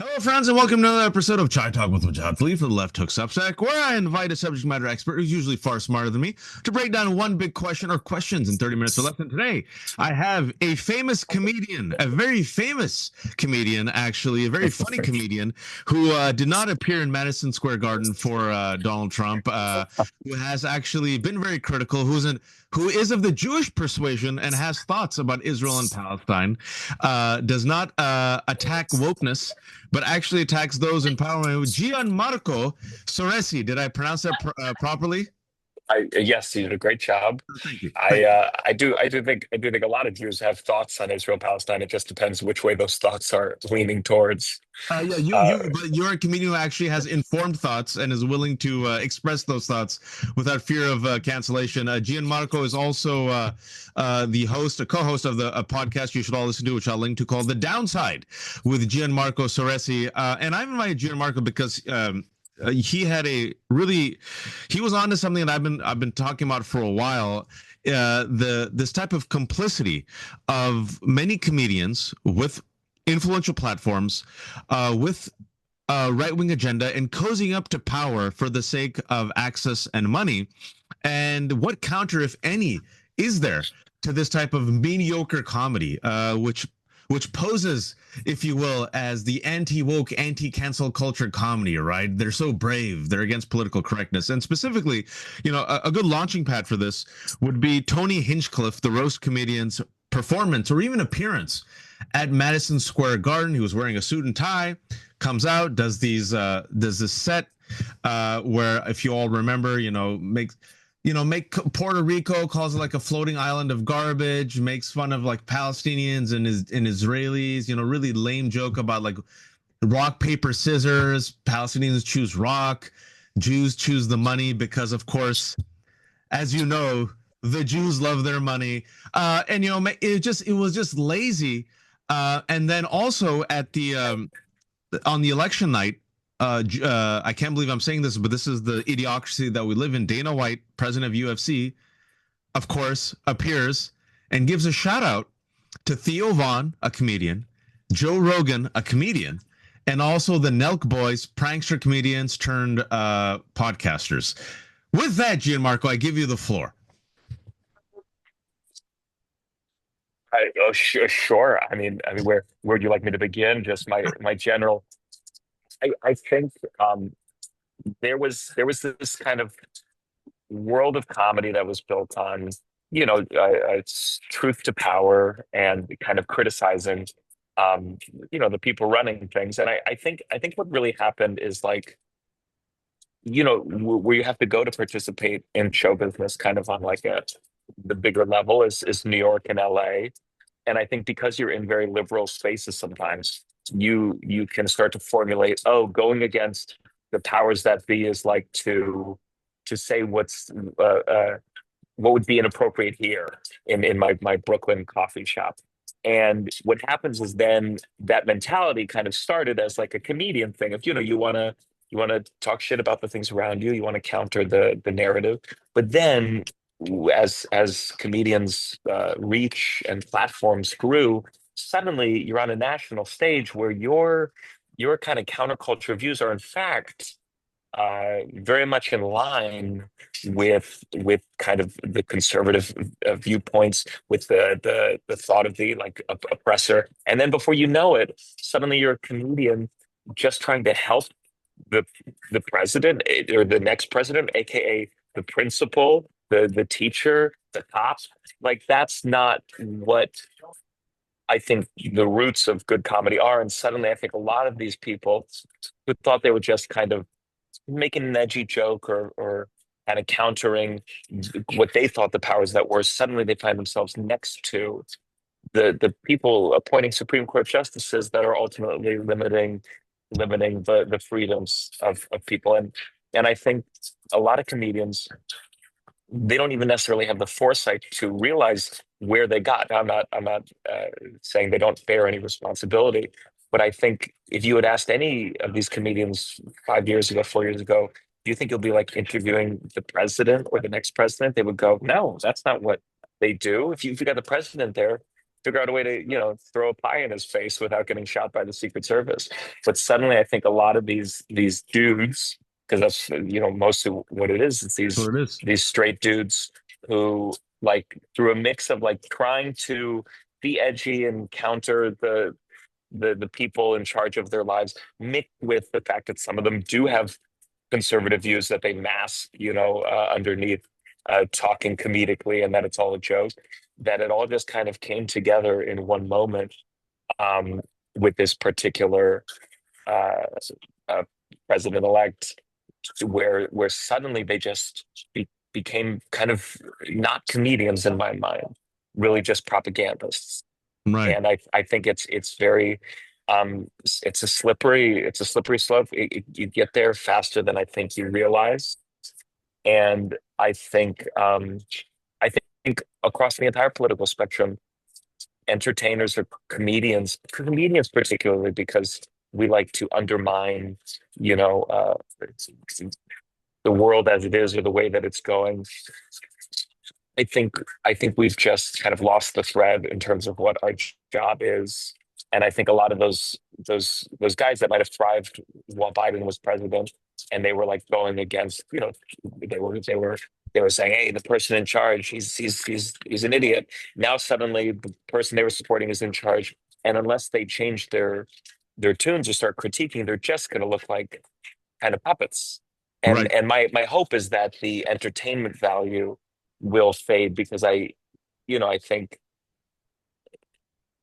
Hello, friends, and welcome to another episode of Chai Talk with Wajad Lee for the Left Hook Substack, where I invite a subject matter expert who's usually far smarter than me to break down one big question or questions in 30 minutes or less. And today, I have a famous comedian, a very famous comedian, actually, a very funny comedian who did not appear in Madison Square Garden for Donald Trump, who has actually been very critical, who is of the Jewish persuasion and has thoughts about Israel and Palestine, does not attack wokeness, but actually attacks those in power. Gianmarco Soresi. Did I pronounce that properly? Yes, you did a great job. Thank you. I Thank you. uh, I do think a lot of Jews have thoughts on Israel Palestine. It just depends which way those thoughts are leaning towards. Yeah, Uh, but you're a comedian who actually has informed thoughts and is willing to express those thoughts without fear of cancellation. Gianmarco is also the host, a co-host of a podcast you should all listen to, which I'll link to, called The Downside with Gianmarco Soresi. And I've invited Gianmarco because he was onto something that I've been talking about for a while. This type of complicity of many comedians with influential platforms, with a right wing agenda and cozying up to power for the sake of access and money. And what counter, if any, is there to this type of mediocre comedy, which poses, if you will, as the anti-woke, anti-cancel culture comedy, right? They're so brave. They're against political correctness. And specifically, a good launching pad for this would be Tony Hinchcliffe, the roast comedian's performance or even appearance at Madison Square Garden. He was wearing a suit and tie, comes out, does this set where, if you all remember, make Puerto Rico, calls it like a floating island of garbage, makes fun of like Palestinians and Israelis, really lame joke about like rock, paper, scissors. Palestinians choose rock, Jews choose the money because, of course, as you know, the Jews love their money. And it was just lazy. And then also at the on the election night, I can't believe I'm saying this, but this is the idiocracy that we live in. Dana White, president of UFC, of course, appears and gives a shout out to Theo Vaughn, a comedian, Joe Rogan, a comedian, and also the Nelk Boys, prankster comedians turned podcasters. With that, Gianmarco, I give you the floor. sure. I mean, where would you like me to begin? Just my general. I think there was this kind of world of comedy that was built on, it's truth to power and kind of criticizing, the people running things. And I think what really happened is like, where you have to go to participate in show business, kind of on like the bigger level is New York and LA. And I think because you're in very liberal spaces sometimes, you can start to formulate, oh, going against the powers that be is like to say what would be inappropriate here in my Brooklyn coffee shop. And what happens is then that mentality kind of started as like a comedian thing of, you want to talk shit about the things around you, you want to counter the narrative. But then as comedians reach and platforms grew, suddenly you're on a national stage where your kind of counterculture views are in fact very much in line with kind of the conservative viewpoints, with the thought of the like oppressor, and then before you know it, suddenly you're a comedian just trying to help the the president, or the next president, aka the principal, the teacher, the cops. Like that's not what I think the roots of good comedy are. And suddenly I think a lot of these people who thought they were just kind of making an edgy joke or kind of countering what they thought the powers that were, suddenly they find themselves next to the people appointing Supreme Court justices that are ultimately limiting the freedoms of people. And I think a lot of comedians, they don't even necessarily have the foresight to realize where they got. I'm not saying they don't bear any responsibility, but I think if you had asked any of these comedians 5 years ago, 4 years ago, do you think you'll be like interviewing the president or the next president? They would go, no, that's not what they do. If you got the president there, figure out a way to, throw a pie in his face without getting shot by the Secret Service. But suddenly, I think a lot of these dudes, because that's mostly what it is. It's So these it is. these straight dudes who, like, through a mix of like trying to be edgy and counter the people in charge of their lives, mixed with the fact that some of them do have conservative views that they mask, underneath, talking comedically, and that it's all a joke. That it all just kind of came together in one moment, um, with this particular uh, uh, president-elect, where suddenly they just became kind of not comedians in my mind, really just propagandists. Right. And I think it's very, it's a slippery slope. You get there faster than I think you realize. And I think across the entire political spectrum, entertainers or comedians particularly, because we like to undermine, you know, uh, the world as it is or the way that it's going. I think we've just kind of lost the thread in terms of what our job is. And I think a lot of those guys that might have thrived while Biden was president, and they were like going against, they were saying, hey, the person in charge, he's an idiot. Now suddenly the person they were supporting is in charge. And unless they change their tunes or start critiquing, they're just gonna look like kind of puppets. And Right. and my hope is that the entertainment value will fade, because I think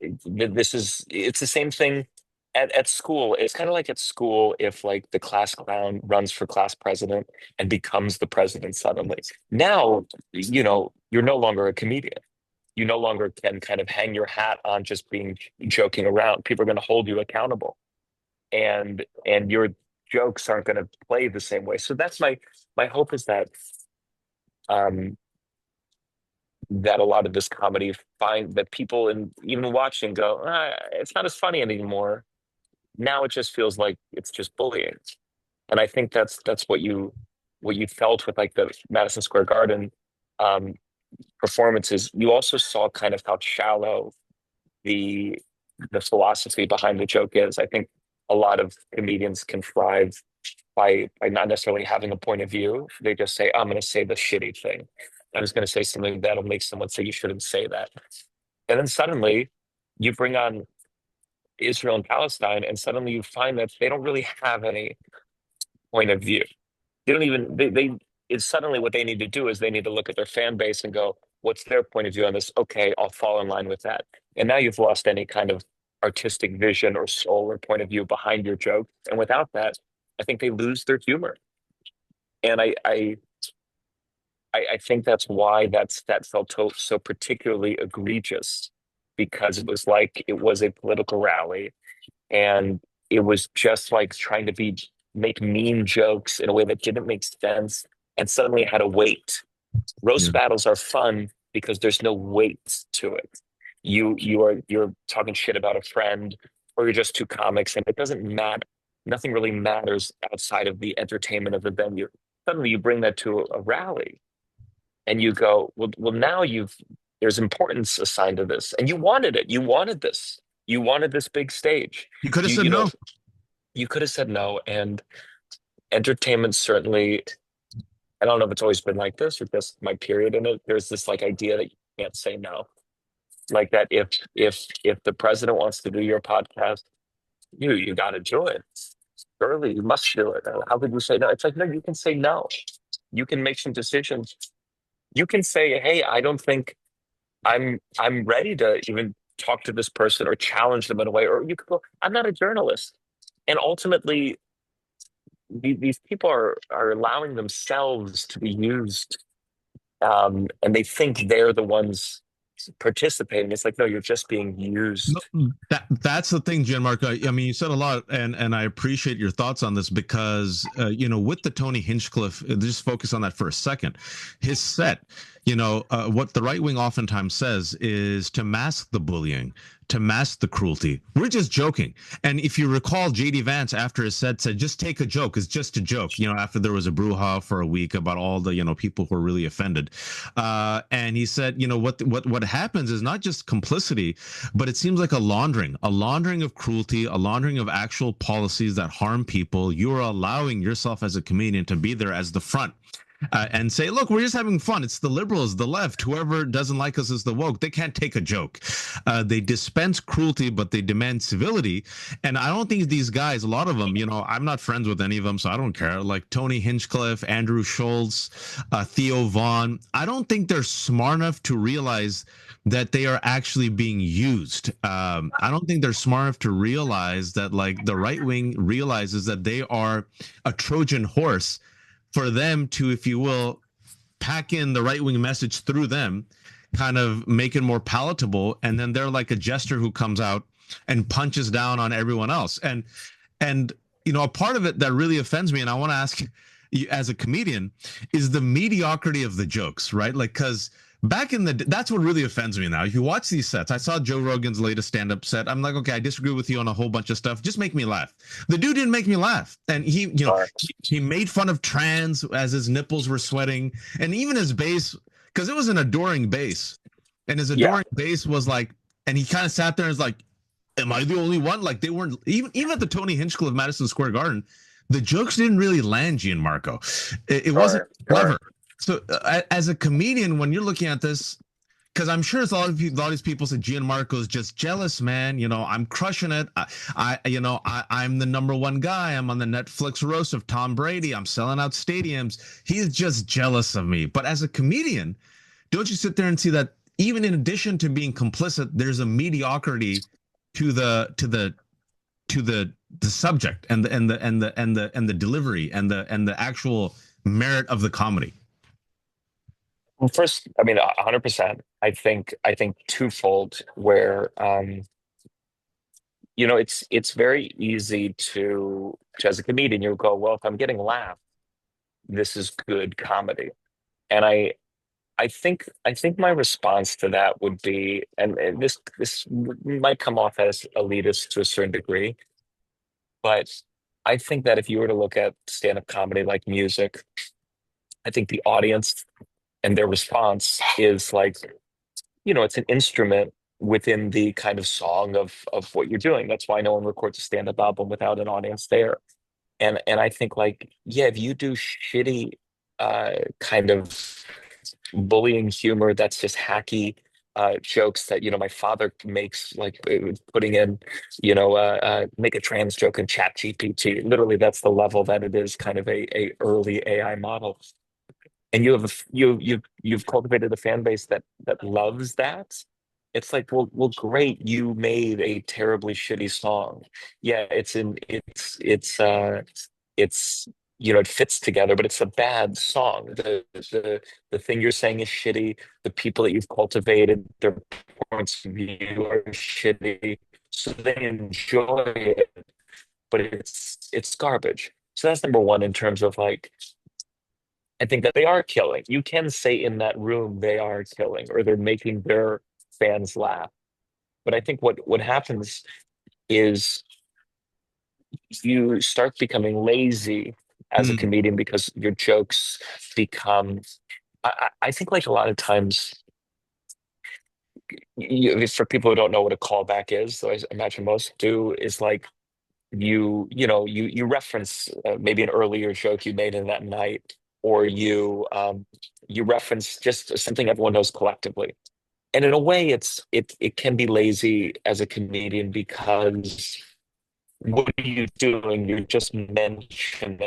it's the same thing at school. It's kind of like at school, if like the class clown runs for class president and becomes the president suddenly. Now, you're no longer a comedian. You no longer can kind of hang your hat on just being joking around. People are going to hold you accountable, and your jokes aren't going to play the same way. So that's my hope, is um that a lot of this comedy find that people, and even watching, go, it's not as funny anymore. Now it just feels like it's just bullying. And I think that's what you felt with like the Madison Square Garden um performances. You also saw kind of how shallow the the philosophy behind the joke is. I think a lot of comedians can thrive by not necessarily having a point of view. They just say, I'm going to say the shitty thing. I'm just going to say something that'll make someone say you shouldn't say that. And then suddenly you bring on Israel and Palestine, and suddenly you find that they don't really have any point of view. They don't even, they it's suddenly what they need to do is they need to look at their fan base and go, what's their point of view on this? Okay, I'll fall in line with that. And now you've lost any kind of artistic vision or soul or point of view behind your joke. And without that, I think they lose their humor. And I think that's why that felt so particularly egregious, because it was like it was a political rally, and it was just like trying to make mean jokes in a way that didn't make sense, and suddenly had a weight. Yeah. Roast battles are fun because there's no weight to it. You're talking shit about a friend, or you're just two comics, and it doesn't matter. Nothing really matters outside of the entertainment of the venue. Suddenly you bring that to a rally, and you go, well, now there's importance assigned to this, and you wanted it. You wanted this. You wanted this big stage. You could have You said you know no. you could have said no. And entertainment certainly, I don't know if it's always been like this or just my period in it. There's this like idea that you can't say no. Like that, if the president wants to do your podcast, you got to do it. Surely you must do it. How could you say no? It's like, no, you can say no. You can make some decisions. You can say, hey, I don't think I'm ready to even talk to this person or challenge them in a way. Or you could go, I'm not a journalist. And ultimately, these people are allowing themselves to be used, and they think they're the ones participating. It's like, no, you're just being No, used. that's the thing, Gianmarco. I mean, you said a lot, and I appreciate your thoughts on this because with the Tony Hinchcliffe, just focus on that for a second. His set, What the right wing oftentimes says is to mask the bullying, to mask the cruelty. We're just joking. And if you recall, JD Vance, after his set, said, just take a joke. It's just a joke. After there was a brouhaha for a week about all the, people who were really offended. And he said, what happens is not just complicity, but it seems like a laundering of cruelty, a laundering of actual policies that harm people. You are allowing yourself as a comedian to be there as the front and say, look, we're just having fun. It's the liberals, the left, whoever doesn't like us is the woke. They can't take a joke. They dispense cruelty, but they demand civility. And I don't think these guys, a lot of them, I'm not friends with any of them, so I don't care. Like Tony Hinchcliffe, Andrew Schultz, Theo Vaughn. I don't think they're smart enough to realize that they are actually being used. I don't think they're smart enough to realize that, like, the right wing realizes that they are a Trojan horse for them to, if you will, pack in the right wing message through them, kind of make it more palatable, and then they're like a jester who comes out and punches down on everyone else. And a part of it that really offends me, and I want to ask you as a comedian, is the mediocrity of the jokes, right? Like, because that's what really offends me now. If you watch these sets, I saw Joe Rogan's latest stand-up set. I'm like, okay, I disagree with you on a whole bunch of stuff. Just make me laugh. The dude didn't make me laugh, and he made fun of trans as his nipples were sweating, and even his bass, because it was an adoring bass, and his Yeah. adoring bass was like, and he kind of sat there and was like, am I the only one? Like, they weren't even at the Tony Hinchcliffe Madison Square Garden. The jokes didn't really land, Gianmarco. It wasn't clever. So as a comedian, when you're looking at this, because I'm sure it's a lot of these people say Gianmarco's just jealous, man. I'm crushing it. I'm the number one guy. I'm on the Netflix roast of Tom Brady. I'm selling out stadiums. He's just jealous of me. But as a comedian, don't you sit there and see that even in addition to being complicit, there's a mediocrity to the subject and the delivery and the actual merit of the comedy. Well, first, I mean, 100%. I think twofold where it's very easy to as a comedian, you go, well, if I'm getting laughed, this is good comedy. And I think my response to that would be, and this might come off as elitist to a certain degree, but I think that if you were to look at stand-up comedy like music, I think the audience and their response is like, it's an instrument within the kind of song of what you're doing. That's why no one records a stand-up album without an audience there. And I think, like, yeah, if you do shitty kind of bullying humor that's just hacky jokes that my father makes, like putting in make a trans joke in chat GPT. Literally, that's the level that it is, kind of a early AI model. And you've cultivated a fan base that loves that. It's like, well, great, you made a terribly shitty song. Yeah, it's it fits together, but it's a bad song. The thing you're saying is shitty. The people that you've cultivated, their points of view are shitty. So they enjoy it, but it's garbage. So that's number one in terms of, like, I think that they are killing. You can say in that room they are killing, or they're making their fans laugh. But I think what happens is you start becoming lazy as a Mm, comedian because your jokes become. I think, like, a lot of times, for people who don't know what a callback is, so I imagine most do, is like you reference maybe an earlier joke you made in that night, or you reference just something everyone knows collectively. And in a way, it can be lazy as a comedian, because what are you doing? You're just mentioning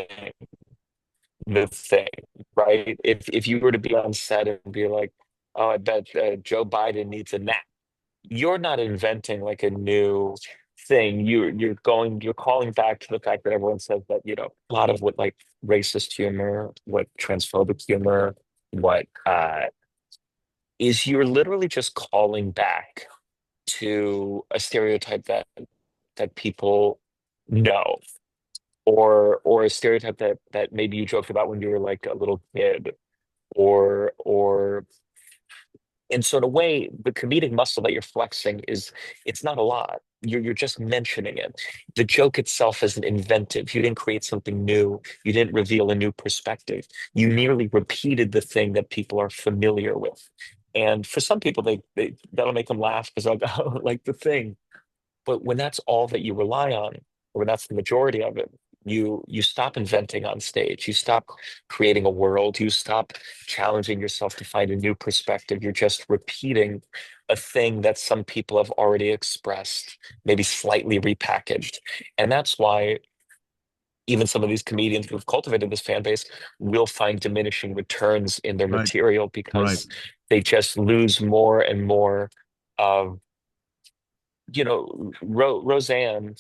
the thing, right? If you were to be on set and be like, oh, I bet Joe Biden needs a nap, you're not inventing like a new thing. You're calling back to the fact that everyone says that, a lot of what, like, racist humor, what transphobic humor, what is you're literally just calling back to a stereotype that people know, or a stereotype that maybe you joked about when you were like a little kid, or And so in a way, the comedic muscle that you're flexing is, it's not a lot. You're just mentioning it. The joke itself isn't inventive. You didn't create something new. You didn't reveal a new perspective. You merely repeated the thing that people are familiar with. And for some people, they that'll make them laugh because they'll go, like the thing. But when that's all that you rely on, or when that's the majority of it, you stop inventing on stage. You stop creating a world. You stop challenging yourself to find a new perspective. You're just repeating a thing that some people have already expressed, maybe slightly repackaged. And that's why even some of these comedians who've cultivated this fan base will find diminishing returns in their Right. material Right. because they just lose more and more of, Roseanne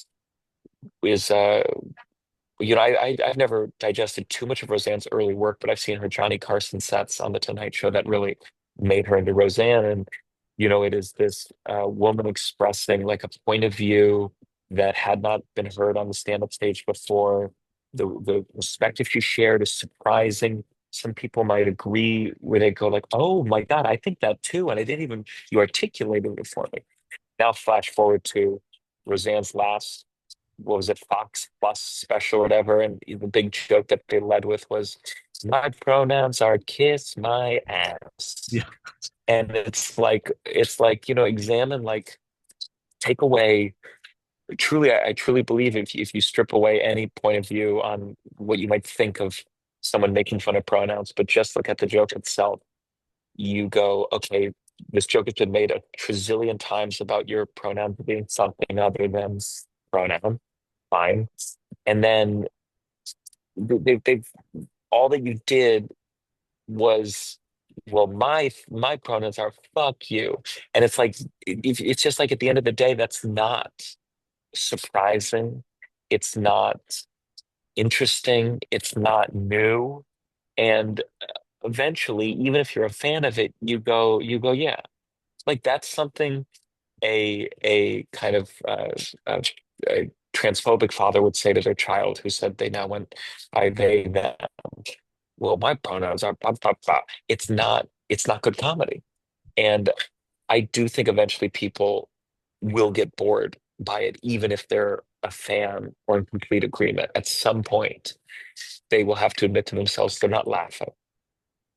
is I've never digested too much of Roseanne's early work, but I've seen her Johnny Carson sets on the Tonight Show that really made her into Roseanne. And it is this woman expressing like a point of view that had not been heard on the stand-up stage before. The perspective she shared is surprising. Some people might agree where they go like, "Oh my God, I think that too," and I didn't even you articulated it for me. Now flash forward to Roseanne's last, what was it, Fox Plus special or whatever, and the big joke that they led with was, "My pronouns are kiss my ass." Yeah. And it's like, examine, like, take away, truly, I truly believe if you strip away any point of view on what you might think of someone making fun of pronouns, but just look at the joke itself, you go, okay, this joke has been made a trillion times about your pronoun being something other than pronoun. Fine. And then they've all that you did was, well, my pronouns are fuck you. And it's like, it's just like, at the end of the day, that's not surprising. It's not interesting. It's not new. And eventually, even if you're a fan of it, you go, yeah, like that's something a kind of a transphobic father would say to their child who said they now went by they them. Well, my pronouns are blah, blah, blah. It's not good comedy. And I do think eventually people will get bored by it, even if they're a fan or in complete agreement. At some point, they will have to admit to themselves they're not laughing.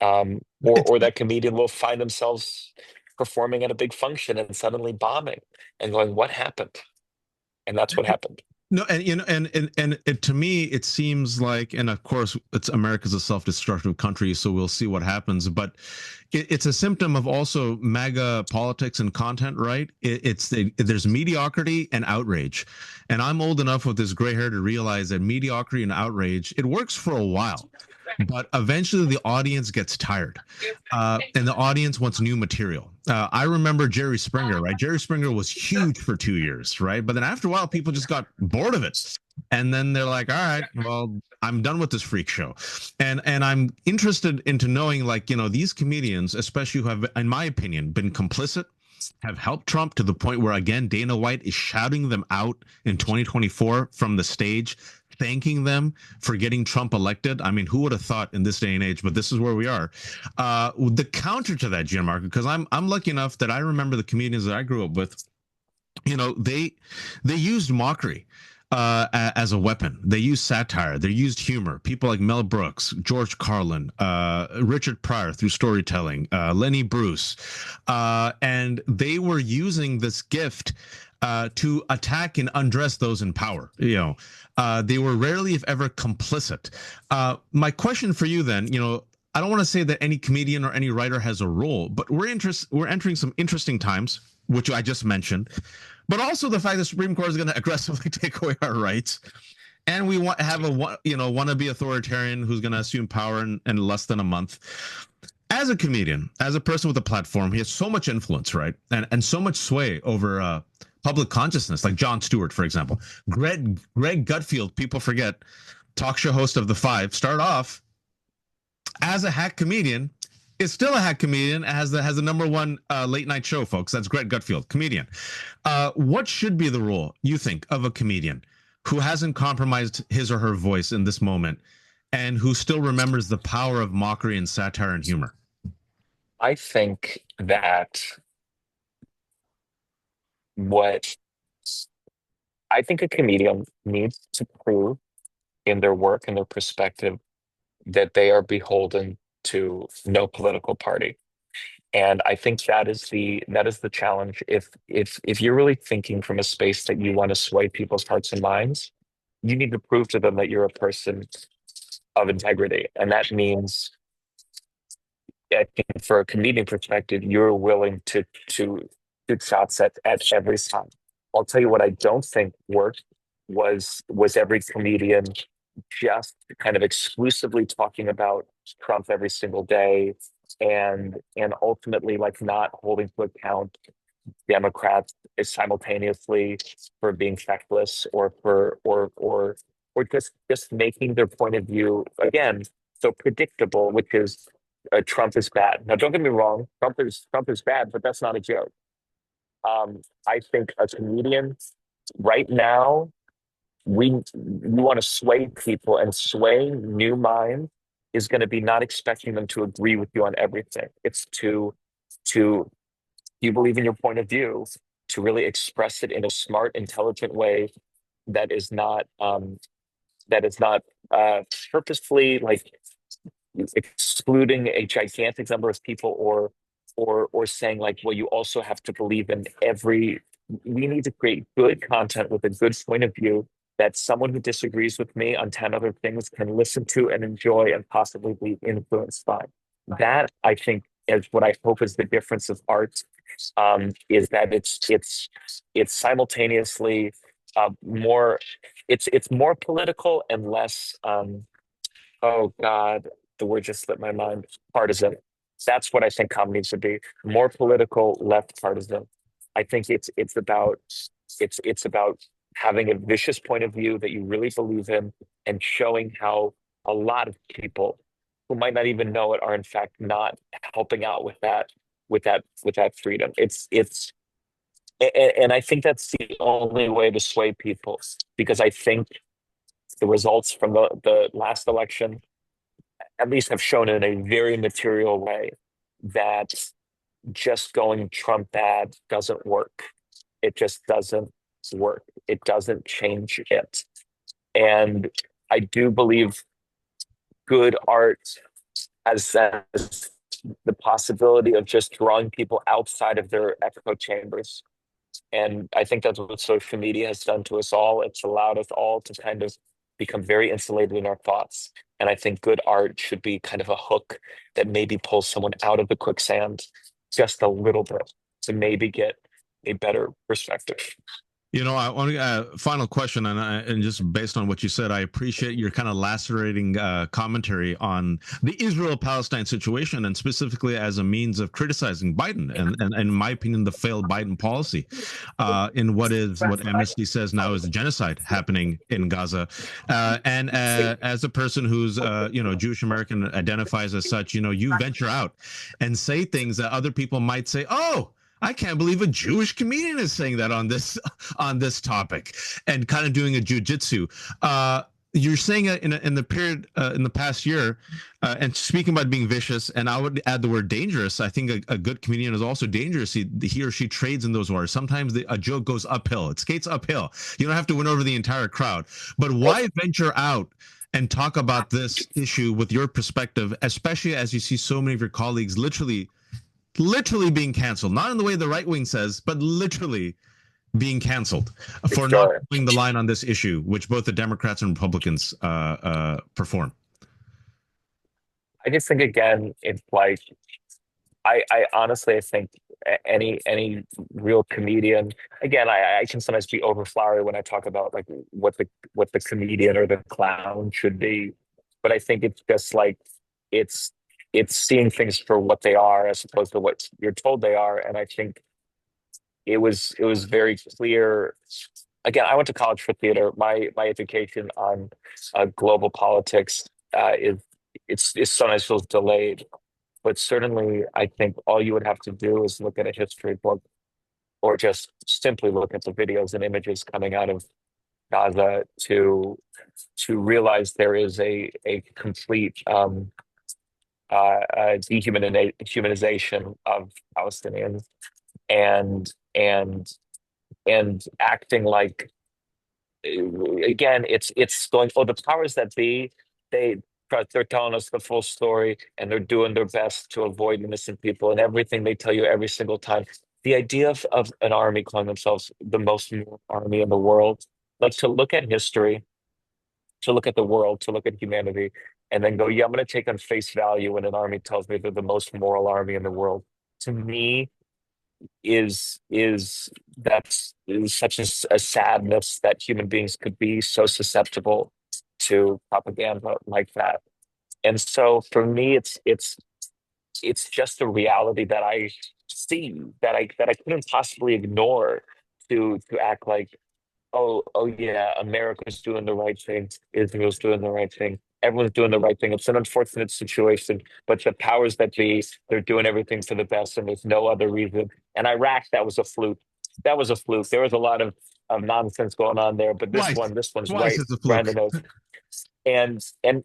Or that comedian will find themselves performing at a big function and suddenly bombing and going, "What happened?" And that's what happened. No, and and it, to me, it seems like, and of course, it's America's a self-destructive country, so we'll see what happens. But it's a symptom of also MAGA politics and content, right? There's mediocrity and outrage, and I'm old enough with this gray hair to realize that mediocrity and outrage, it works for a while, but eventually the audience gets tired, and the audience wants new material. I remember Jerry Springer, right? Jerry Springer was huge for 2 years, right? But then after a while, people just got bored of it, and then they're like, "All right, well, I'm done with this freak show," and I'm interested into knowing, like, these comedians, especially who have, in my opinion, been complicit, have helped Trump to the point where, again, Dana White is shouting them out in 2024 from the stage, thanking them for getting Trump elected. I mean, who would have thought in this day and age? But this is where we are. The counter to that, Gianmarco, because I'm lucky enough that I remember the comedians that I grew up with. They used mockery as a weapon. They used satire. They used humor. People like Mel Brooks, George Carlin, Richard Pryor through storytelling, Lenny Bruce, and they were using this gift to attack and undress those in power. They were rarely, if ever, complicit. My question for you then, I don't want to say that any comedian or any writer has a role, but we're entering some interesting times, which I just mentioned, but also the fact that the Supreme Court is going to aggressively take away our rights, and we have a wannabe authoritarian who's going to assume power in less than a month. As a comedian, as a person with a platform, he has so much influence, right, and so much sway over public consciousness, like Jon Stewart, for example. Greg Gutfeld, people forget, talk show host of The Five, start off as a hack comedian, is still a hack comedian, has the number one late night show, folks. That's Greg Gutfeld, comedian. What should be the role, you think, of a comedian who hasn't compromised his or her voice in this moment and who still remembers the power of mockery and satire and humor? I think that what I think a comedian needs to prove in their work and their perspective that they are beholden to no political party. And I think that is the challenge. If you're really thinking from a space that you want to sway people's hearts and minds, you need to prove to them that you're a person of integrity. And that means, I think, for a comedian perspective, you're willing to shoot shots at every side. I'll tell you what I don't think worked was every comedian just kind of exclusively talking about Trump every single day, and ultimately like not holding to account Democrats is simultaneously for being feckless, or for or just making their point of view again so predictable, which is Trump is bad. Now, don't get me wrong, Trump is bad, but that's not a joke. I think a comedian right now, we want to sway people, and swaying new minds is going to be not expecting them to agree with you on everything. It's to you believe in your point of view, to really express it in a smart, intelligent way that is not purposefully like excluding a gigantic number of people, or saying like, well, you also have to believe in every. We need to create good content with a good point of view that someone who disagrees with me on 10 other things can listen to and enjoy and possibly be influenced by. That, I think, is what I hope is the difference of art, is that it's simultaneously more it's more political and less oh God, the word just slipped my mind. Partisan. That's what I think comedy should be. More political, less partisan. I think it's about having a vicious point of view that you really believe in, and showing how a lot of people who might not even know it are in fact not helping out with that freedom. And I think that's the only way to sway people, because I think the results from the last election at least have shown in a very material way that just going Trump bad doesn't work. It just doesn't work. It doesn't change it. And I do believe good art has the possibility of just drawing people outside of their echo chambers. And I think that's what social media has done to us all. It's allowed us all to kind of become very insulated in our thoughts. And I think good art should be kind of a hook that maybe pulls someone out of the quicksand just a little bit to maybe get a better perspective. I want to final question, and just based on what you said, I appreciate your kind of lacerating commentary on the Israel-Palestine situation, and specifically as a means of criticizing Biden, and in my opinion, the failed Biden policy in what Amnesty says now is a genocide happening in Gaza. And as a person who's Jewish American, identifies as such, you venture out and say things that other people might say, "Oh, I can't believe a Jewish comedian is saying that on this topic," and kind of doing a jujitsu. You're saying it in the period in the past year, and speaking about being vicious, and I would add the word dangerous. I think a good comedian is also dangerous. He or she trades in those waters. Sometimes a joke goes uphill. It skates uphill. You don't have to win over the entire crowd, but why venture out and talk about this issue with your perspective, especially as you see so many of your colleagues literally being canceled, not in the way the right wing says, but literally being canceled for not Sure. pulling the line on this issue, which both the Democrats and Republicans perform. I just think again, it's like I honestly I think any real comedian, again, I can sometimes be overflowery when I talk about like what the comedian or the clown should be, but I think it's just like it's it's seeing things for what they are as opposed to what you're told they are. And I think it was very clear. Again, I went to college for theater. My education on global politics is it sometimes feels delayed, but certainly I think all you would have to do is look at a history book, or just simply look at the videos and images coming out of Gaza to realize there is a complete dehumanization of Palestinians, and acting like, again, it's going, oh, the powers that be, they they're telling us the full story, and they're doing their best to avoid innocent people, and everything they tell you every single time. The idea of an army calling themselves the most moral army in the world, like, to look at history, to look at the world, to look at humanity, and then go, yeah, I'm going to take on face value when an army tells me they're the most moral army in the world. To me, is that's is such a sadness that human beings could be so susceptible to propaganda like that. And so for me, it's just a reality that I see, that I couldn't possibly ignore, to act like, oh yeah, America's doing the right thing, Israel's doing the right thing, everyone's doing the right thing. It's an unfortunate situation, but the powers that be, they're doing everything for the best, and there's no other reason. And Iraq, that was a fluke. That was a fluke. There was a lot of nonsense going on there, but Twice, this one's twice right, it's a right in the fluke. nose. And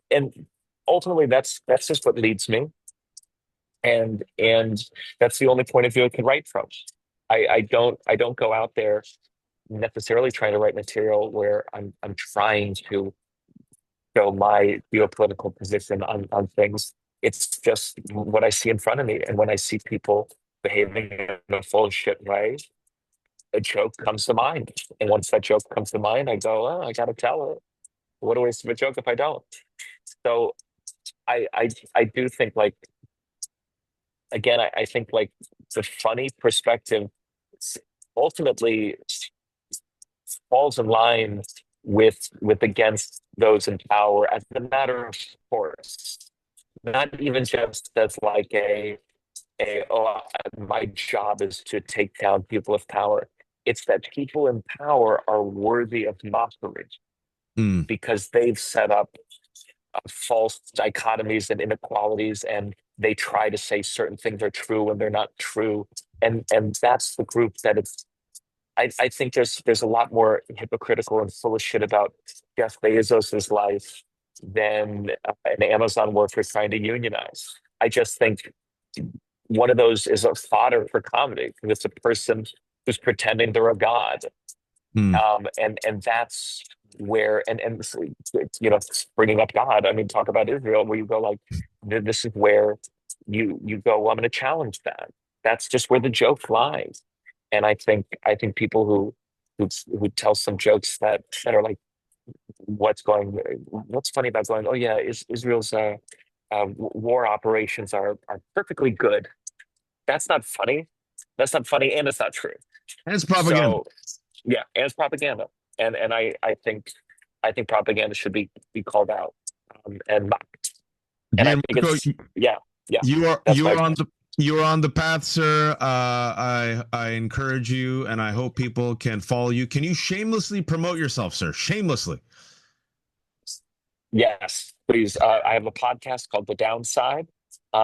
ultimately, that's just what leads me, and that's the only point of view I can write from. I don't go out there necessarily trying to write material where I'm trying to show my geopolitical position on things. It's just what I see in front of me. And when I see people behaving in a full shit way, a joke comes to mind. And once that joke comes to mind, I go, oh, I gotta tell it. What a waste of a joke if I don't. So I do think, like, again, I think, like, the funny perspective ultimately falls in line with against those in power as a matter of course, not even just as like a oh, my job is to take down people of power. It's that people in power are worthy of mockery Mm. because they've set up false dichotomies and inequalities, and they try to say certain things are true when they're not true. And that's the group that it's I think there's a lot more hypocritical and full of shit about Jeff Bezos's life than an Amazon worker trying to unionize. I just think one of those is a fodder for comedy because it's a person who's pretending they're a god, Mm. and that's where, and you know, bringing up God. I mean, talk about Israel, where you go like, this is where you go, well, I'm going to challenge that. That's just where the joke lies. And I think people who tell some jokes that are like, what's funny about going, oh yeah, Israel's war operations are perfectly good. That's not funny. That's not funny, and it's not true. And it's propaganda. So yeah, and it's propaganda, and I think propaganda should be called out, and mocked. And I think Gianmarco, it's, yeah, yeah. you are That's you my are on the you are on the path, sir. I encourage you, and I hope people can follow you. Can you shamelessly promote yourself, sir? Shamelessly. yes. Please, I have a podcast called The Downside.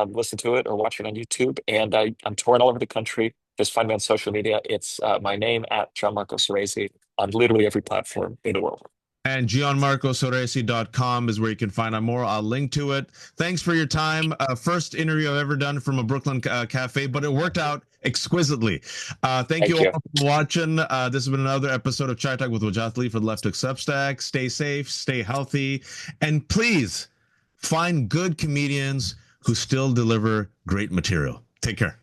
Listen to it or watch it on YouTube, and I'm touring all over the country. Just find me on social media. It's my name at Gianmarco Soresi on literally every platform in the world. And gianmarcosoresi.com is where you can find out more. I'll link to it. Thanks for your time. First interview I've ever done from a Brooklyn cafe, but it worked out exquisitely. Thank you Thank all you. for watching. This has been another episode of Chai Talk with Wajat Lee for the Left Hook Substack. Stay safe, stay healthy, and please find good comedians who still deliver great material. Take care.